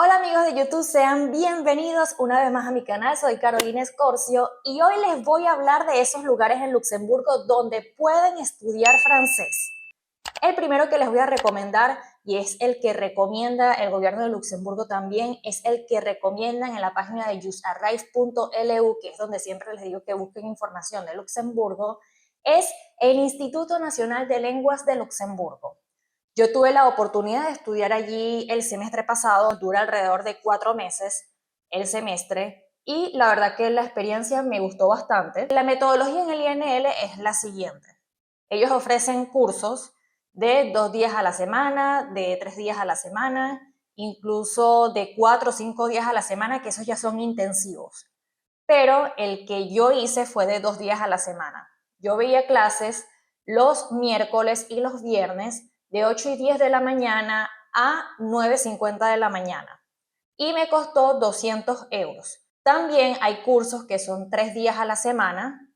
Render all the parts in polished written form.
Hola amigos de YouTube, sean bienvenidos una vez más a mi canal, soy Carolina Escorcio y hoy les voy a hablar de esos lugares en Luxemburgo donde pueden estudiar francés. El primero que les voy a recomendar, y es el que recomienda el gobierno de Luxemburgo también, es el que recomiendan en la página de jusarrive.lu, que es donde siempre les digo que busquen información de Luxemburgo, es el Instituto Nacional de Lenguas de Luxemburgo. Yo tuve la oportunidad de estudiar allí el semestre pasado, dura alrededor de 4 meses el semestre, y la verdad que la experiencia me gustó bastante. La metodología en el INL es la siguiente. Ellos ofrecen cursos de 2 días a la semana, de 3 días a la semana, incluso de 4 o 5 días a la semana, que esos ya son intensivos. Pero el que yo hice fue de 2 días a la semana. Yo veía clases los miércoles y los viernes de 8 y 10 de la mañana a 9:50 de la mañana y me costó 200 euros. También hay cursos que son 3 días a la semana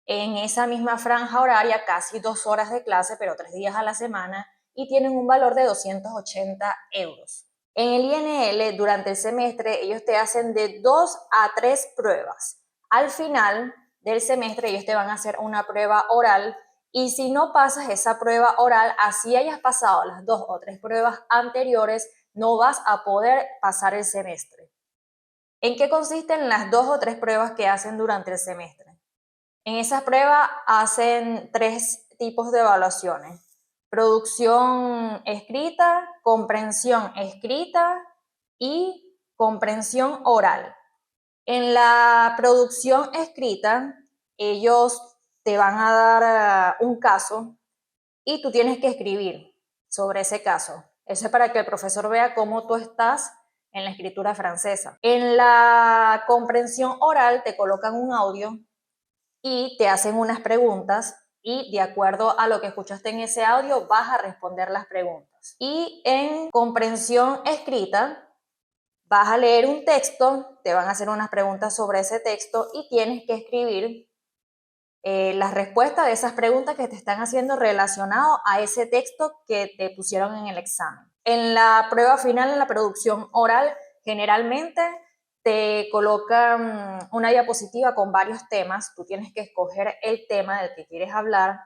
en esa misma franja horaria, casi 2 horas de clase, pero 3 días a la semana, y tienen un valor de 280 euros. En el INL, durante el semestre, ellos te hacen de 2 a 3 pruebas. Al final del semestre, ellos te van a hacer una prueba oral, y si no pasas esa prueba oral, así hayas pasado las 2 o 3 pruebas anteriores, no vas a poder pasar el semestre. ¿En qué consisten las 2 o 3 pruebas que hacen durante el semestre? En esa prueba hacen 3 tipos de evaluaciones: producción escrita, comprensión escrita y comprensión oral. En la producción escrita, ellos te van a dar un caso y tú tienes que escribir sobre ese caso. Eso es para que el profesor vea cómo tú estás en la escritura francesa. En la comprensión oral te colocan un audio y te hacen unas preguntas y de acuerdo a lo que escuchaste en ese audio vas a responder las preguntas. Y en comprensión escrita vas a leer un texto, te van a hacer unas preguntas sobre ese texto y tienes que escribir las respuestas de esas preguntas que te están haciendo relacionado a ese texto que te pusieron en el examen. En la prueba final, en la producción oral, generalmente te colocan una diapositiva con varios temas. Tú tienes que escoger el tema del que quieres hablar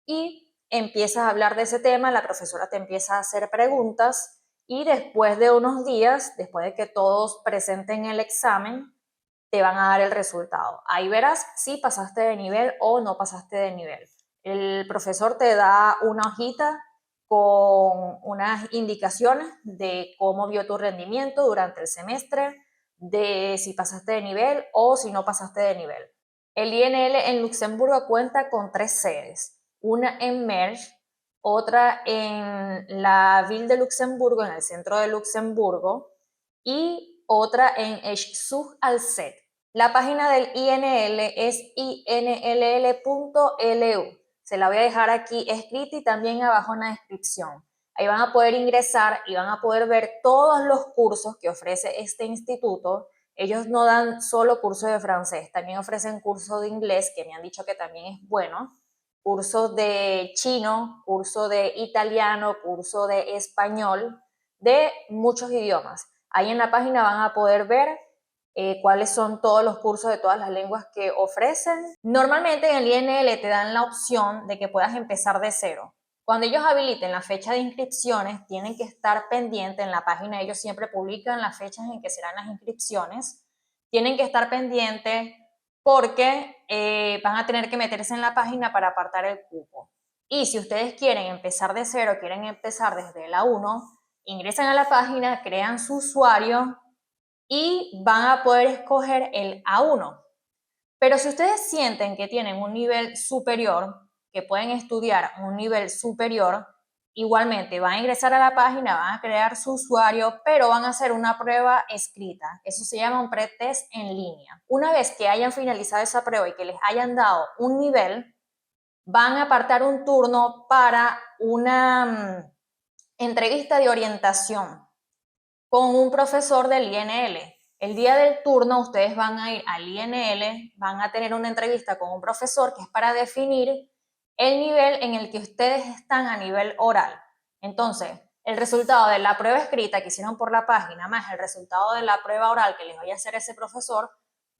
y empiezas a hablar de ese tema. La profesora te empieza a hacer preguntas y después de unos días, después de que todos presenten el examen, te van a dar el resultado. Ahí verás si pasaste de nivel o no pasaste de nivel. El profesor te da una hojita con unas indicaciones de cómo vio tu rendimiento durante el semestre, de si pasaste de nivel o si no pasaste de nivel. El INL en Luxemburgo cuenta con 3 sedes, una en Mersch, otra en la Ville de Luxemburgo, en el centro de Luxemburgo, y otra en Esch-sur-Alzette. La página del INL es inll.lu. Se la voy a dejar aquí escrita y también abajo en la descripción. Ahí van a poder ingresar y van a poder ver todos los cursos que ofrece este instituto. Ellos no dan solo cursos de francés, también ofrecen cursos de inglés, que me han dicho que también es bueno, cursos de chino, curso de italiano, curso de español, de muchos idiomas. Ahí en la página van a poder ver cuáles son todos los cursos de todas las lenguas que ofrecen. Normalmente en el INL te dan la opción de que puedas empezar de cero. Cuando ellos habiliten la fecha de inscripciones, tienen que estar pendientes en la página. Ellos siempre publican las fechas en que serán las inscripciones. Tienen que estar pendientes porque van a tener que meterse en la página para apartar el cupo. Y si ustedes quieren empezar de cero, quieren empezar desde la 1, ingresan a la página, crean su usuario y van a poder escoger el A1. Pero si ustedes sienten que tienen un nivel superior, que pueden estudiar un nivel superior, igualmente van a ingresar a la página, van a crear su usuario, pero van a hacer una prueba escrita. Eso se llama un pretest en línea. Una vez que hayan finalizado esa prueba y que les hayan dado un nivel, van a apartar un turno para una entrevista de orientación con un profesor del INL. El día del turno ustedes van a ir al INL, van a tener una entrevista con un profesor que es para definir el nivel en el que ustedes están a nivel oral. Entonces, el resultado de la prueba escrita que hicieron por la página más el resultado de la prueba oral que les vaya a hacer ese profesor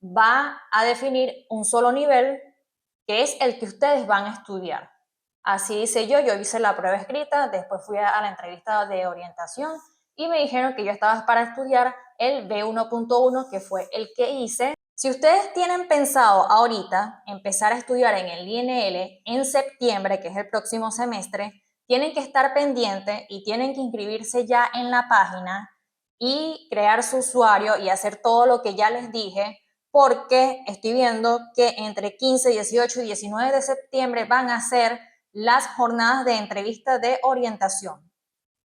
va a definir un solo nivel que es el que ustedes van a estudiar. Así hice yo hice la prueba escrita, después fui a la entrevista de orientación y me dijeron que yo estaba para estudiar el B1.1, que fue el que hice. Si ustedes tienen pensado ahorita empezar a estudiar en el INL en septiembre, que es el próximo semestre, tienen que estar pendientes y tienen que inscribirse ya en la página y crear su usuario y hacer todo lo que ya les dije, porque estoy viendo que entre 15, 18 y 19 de septiembre van a ser las jornadas de entrevista de orientación.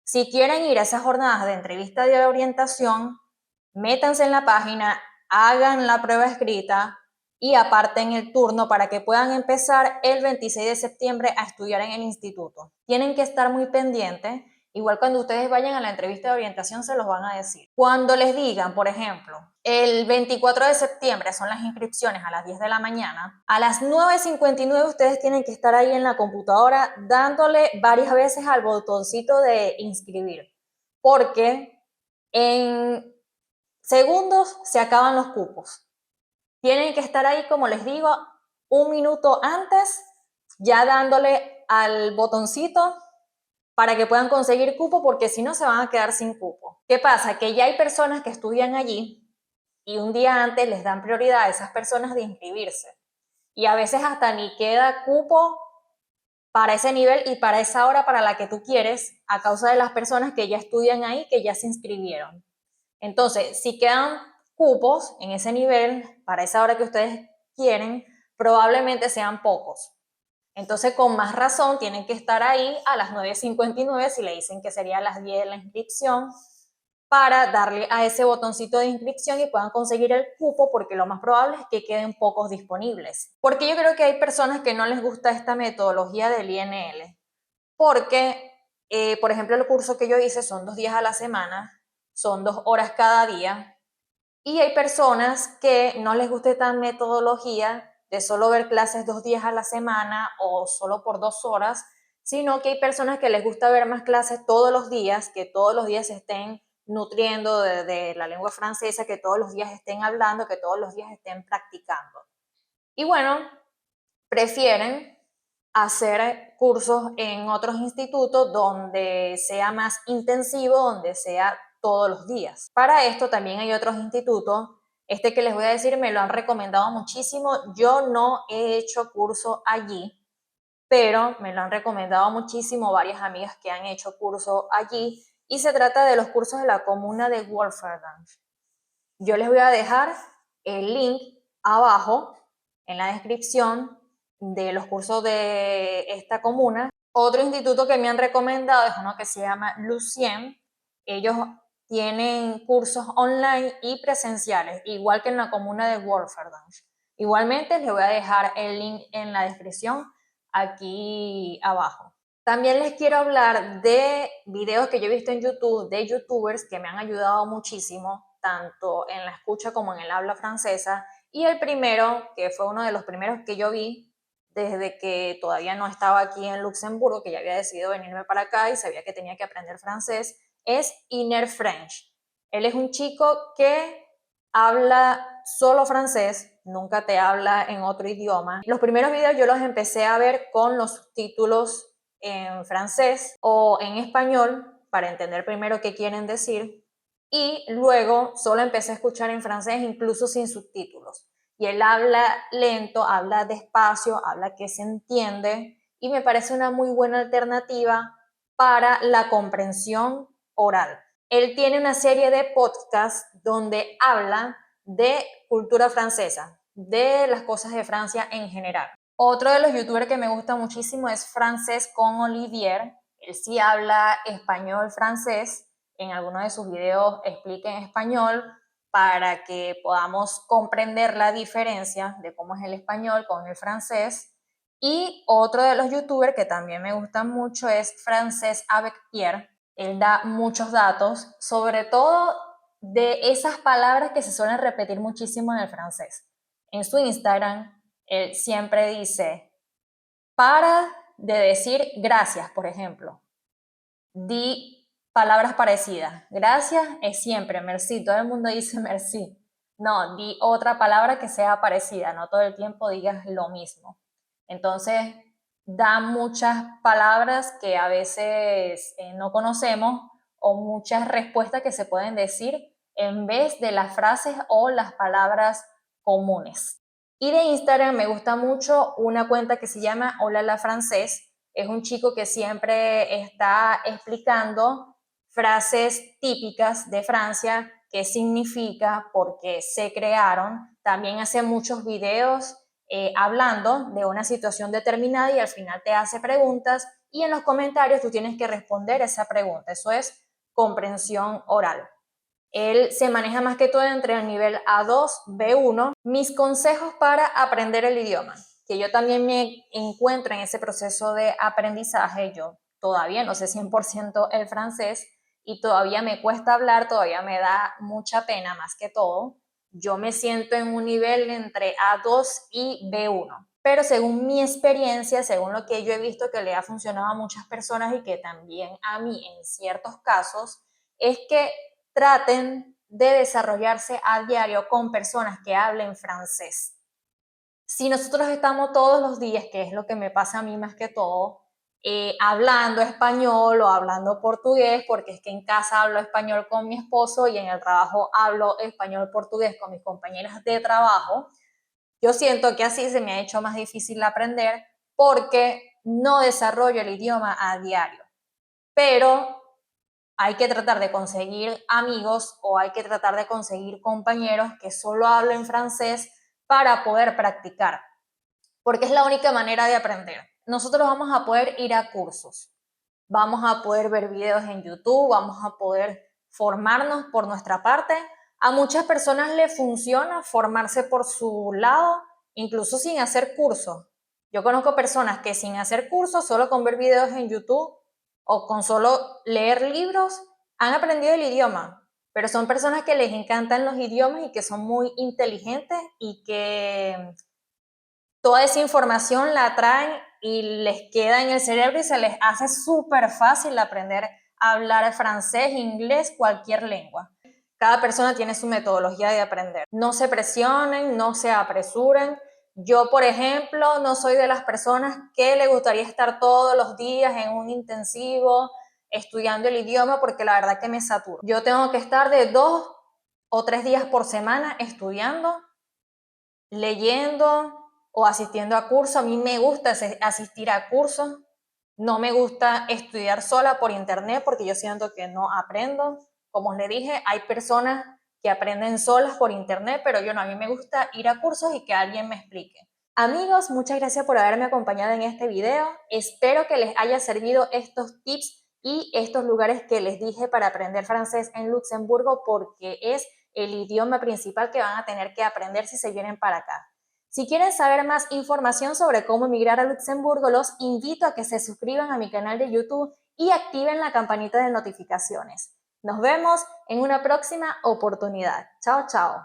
Si quieren ir a esas jornadas de entrevista de orientación, métanse en la página, hagan la prueba escrita y aparten el turno para que puedan empezar el 26 de septiembre a estudiar en el instituto. Tienen que estar muy pendientes. Igual cuando ustedes vayan a la entrevista de orientación se los van a decir. Cuando les digan, por ejemplo, el 24 de septiembre son las inscripciones a las 10 de la mañana, a las 9:59 ustedes tienen que estar ahí en la computadora dándole varias veces al botoncito de inscribir, porque en segundos se acaban los cupos. Tienen que estar ahí, como les digo, un minuto antes, ya dándole al botoncito para que puedan conseguir cupo, porque si no se van a quedar sin cupo. ¿Qué pasa? Que ya hay personas que estudian allí y un día antes les dan prioridad a esas personas de inscribirse. Y a veces hasta ni queda cupo para ese nivel y para esa hora para la que tú quieres, a causa de las personas que ya estudian ahí, que ya se inscribieron. Entonces, si quedan cupos en ese nivel para esa hora que ustedes quieren, probablemente sean pocos. Entonces, con más razón, tienen que estar ahí a las 9:59 si le dicen que sería a las 10 la inscripción, para darle a ese botoncito de inscripción y puedan conseguir el cupo, porque lo más probable es que queden pocos disponibles. Porque yo creo que hay personas que no les gusta esta metodología del INL, porque, por ejemplo, el curso que yo hice son 2 días a la semana, son 2 horas cada día, y hay personas que no les gusta esta metodología de solo ver clases 2 días a la semana o solo por 2 horas, sino que hay personas que les gusta ver más clases todos los días, que todos los días estén nutriendo de la lengua francesa, que todos los días estén hablando, que todos los días estén practicando. Y bueno, prefieren hacer cursos en otros institutos donde sea más intensivo, donde sea todos los días. Para esto también hay otros institutos. Este que les voy a decir me lo han recomendado muchísimo. Yo no he hecho curso allí, pero me lo han recomendado muchísimo varias amigas que han hecho curso allí, y se trata de los cursos de la comuna de Wolferdam. Yo les voy a dejar el link abajo en la descripción de los cursos de esta comuna. Otro instituto que me han recomendado es uno que se llama Lucien. Ellos tienen cursos online y presenciales, igual que en la comuna de Wolferdam. Igualmente les voy a dejar el link en la descripción aquí abajo. También les quiero hablar de videos que yo he visto en YouTube de youtubers que me han ayudado muchísimo, tanto en la escucha como en el habla francesa. Y el primero, que fue uno de los primeros que yo vi desde que todavía no estaba aquí en Luxemburgo, que ya había decidido venirme para acá y sabía que tenía que aprender francés, es Inner French. Él es un chico que habla solo francés, nunca te habla en otro idioma. Los primeros videos yo los empecé a ver con los subtítulos en francés o en español para entender primero qué quieren decir, y luego solo empecé a escuchar en francés incluso sin subtítulos. Y él habla lento, habla despacio, habla que se entiende, y me parece una muy buena alternativa para la comprensión oral. Él tiene una serie de podcasts donde habla de cultura francesa, de las cosas de Francia en general. Otro de los youtubers que me gusta muchísimo es Francés con Olivier. Él sí habla español francés. En alguno de sus videos explica en español para que podamos comprender la diferencia de cómo es el español con el francés. Y otro de los youtubers que también me gusta mucho es Francés avec Pierre. Él da muchos datos, sobre todo de esas palabras que se suelen repetir muchísimo en el francés. En su Instagram, él siempre dice, para de decir gracias, por ejemplo, di Palabras parecidas. Gracias es siempre merci. Todo el mundo dice merci. No, di otra palabra que sea parecida. No todo el tiempo digas lo mismo. Entonces, da muchas palabras que a veces no conocemos o muchas respuestas que se pueden decir en vez de las frases o las palabras comunes. Y de Instagram me gusta mucho una cuenta que se llama Hola la Francés. Es un chico que siempre está explicando frases típicas de Francia, qué significa, por qué se crearon. También hace muchos videos hablando de una situación determinada y al final te hace preguntas y en los comentarios tú tienes que responder esa pregunta. Eso es comprensión oral. Él se maneja más que todo entre el nivel A2, B1. Mis consejos para aprender el idioma, que yo también me encuentro en ese proceso de aprendizaje. Yo todavía no sé 100% el francés y todavía me cuesta hablar, todavía me da mucha pena más que todo. Yo me siento en un nivel entre A2 y B1. Pero según mi experiencia, según lo que yo he visto que le ha funcionado a muchas personas y que también a mí en ciertos casos, es que traten de desarrollarse a diario con personas que hablen francés. Si nosotros estamos todos los días, que es lo que me pasa a mí más que todo, hablando español o hablando portugués, porque es que en casa hablo español con mi esposo y en el trabajo hablo español portugués con mis compañeras de trabajo, yo siento que así se me ha hecho más difícil aprender porque no desarrollo el idioma a diario. Pero hay que tratar de conseguir amigos o hay que tratar de conseguir compañeros que solo hablen francés para poder practicar, porque es la única manera de aprender. Nosotros vamos a poder ir a cursos, vamos a poder ver videos en YouTube, vamos a poder formarnos por nuestra parte. A muchas personas les funciona formarse por su lado, incluso sin hacer cursos. Yo conozco personas que sin hacer cursos, solo con ver videos en YouTube o con solo leer libros, han aprendido el idioma. Pero son personas que les encantan los idiomas y que son muy inteligentes y que toda esa información la traen y les queda en el cerebro y se les hace súper fácil aprender a hablar francés, inglés, cualquier lengua. Cada persona tiene su metodología de aprender. No se presionen, no se apresuren. Yo, por ejemplo, no soy de las personas que le gustaría estar todos los días en un intensivo estudiando el idioma porque la verdad que me saturo. Yo tengo que estar de 2 o 3 días por semana estudiando, leyendo o asistiendo a cursos. A mí me gusta asistir a cursos, no me gusta estudiar sola por internet porque yo siento que no aprendo. Como les dije, hay personas que aprenden solas por internet, pero yo no, a mí me gusta ir a cursos y que alguien me explique. Amigos, muchas gracias por haberme acompañado en este video. Espero que les haya servido estos tips y estos lugares que les dije para aprender francés en Luxemburgo porque es el idioma principal que van a tener que aprender si se vienen para acá. Si quieren saber más información sobre cómo emigrar a Luxemburgo, los invito a que se suscriban a mi canal de YouTube y activen la campanita de notificaciones. Nos vemos en una próxima oportunidad. Chao, chao.